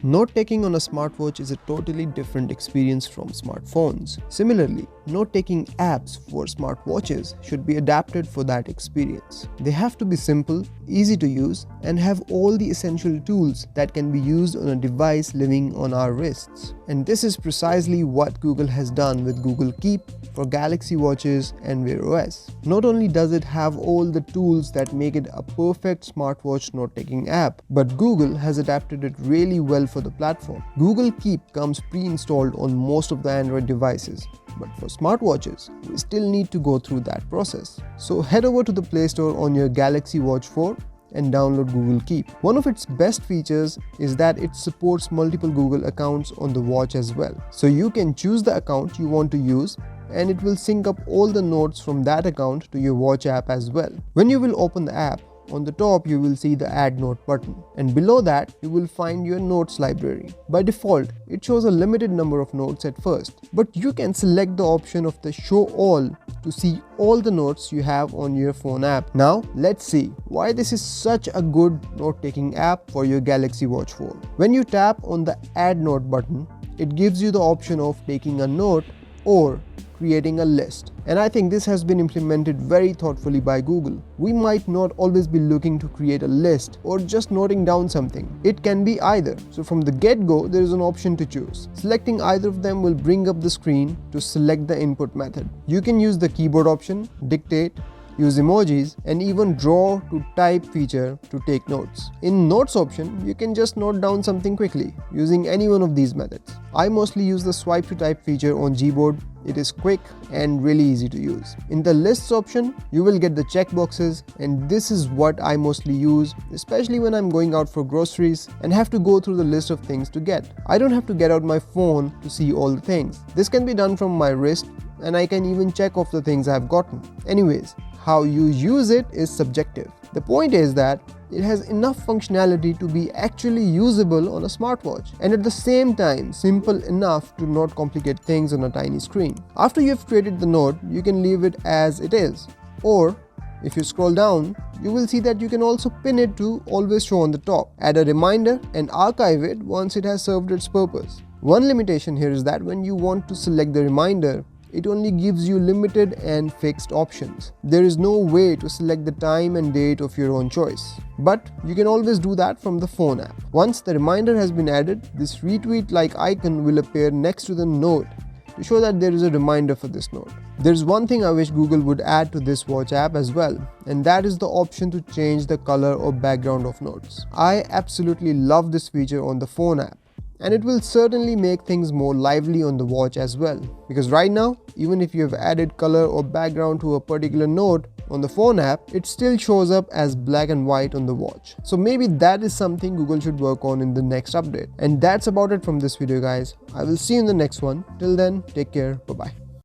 Note-taking on a smartwatch is a totally different experience from smartphones. Similarly, note-taking apps for smartwatches should be adapted for that experience. They have to be simple, easy to use, and have all the essential tools that can be used on a device living on our wrists. And this is precisely what Google has done with Google Keep for Galaxy watches and Wear OS. Not only does it have all the tools that make it a perfect smartwatch note-taking app, but Google has adapted it really well for the platform. Google Keep comes pre-installed on most of the Android devices, but for smartwatches, we still need to go through that process. So head over to the Play Store on your Galaxy Watch 4 and download Google Keep. One of its best features is that it supports multiple Google accounts on the watch as well. So you can choose the account you want to use and it will sync up all the notes from that account to your watch app as well. When you will open the app, on the top you will see the Add Note button, and below that you will find your notes library. By default, it shows a limited number of notes at first, but you can select the option of the Show All to see all the notes you have on your phone app. Now let's see why this is such a good note-taking app for your Galaxy Watch 4. When you tap on the Add Note button, it gives you the option of taking a note or creating a list. And I think this has been implemented very thoughtfully by Google. We might not always be looking to create a list or just noting down something. It can be either. So from the get-go, there is an option to choose. Selecting either of them will bring up the screen to select the input method. You can use the keyboard option, dictate, use emojis, and even draw to type feature to take notes. In notes option, you can just note down something quickly using any one of these methods. I mostly use the swipe to type feature on Gboard. It is quick and really easy to use. In the lists option, you will get the checkboxes, and this is what I mostly use, especially when I'm going out for groceries and have to go through the list of things to get. I don't have to get out my phone to see all the things. This can be done from my wrist, and I can even check off the things I've gotten. Anyways, how you use it is subjective. The point is that it has enough functionality to be actually usable on a smartwatch, and at the same time simple enough to not complicate things on a tiny screen. After you've created the note, you can leave it as it is, or if you scroll down, you will see that you can also pin it to always show on the top, add a reminder, and archive it once it has served its purpose. One limitation here is that when you want to select the reminder, it only gives you limited and fixed options. There is no way to select the time and date of your own choice. But you can always do that from the phone app. Once the reminder has been added, this retweet-like icon will appear next to the note to show that there is a reminder for this note. There's one thing I wish Google would add to this watch app as well, and that is the option to change the color or background of notes. I absolutely love this feature on the phone app. And it will certainly make things more lively on the watch as well. Because right now, even if you have added color or background to a particular note on the phone app, it still shows up as black and white on the watch. So maybe that is something Google should work on in the next update. And that's about it from this video, guys. I will see you in the next one. Till then, take care. Bye-bye.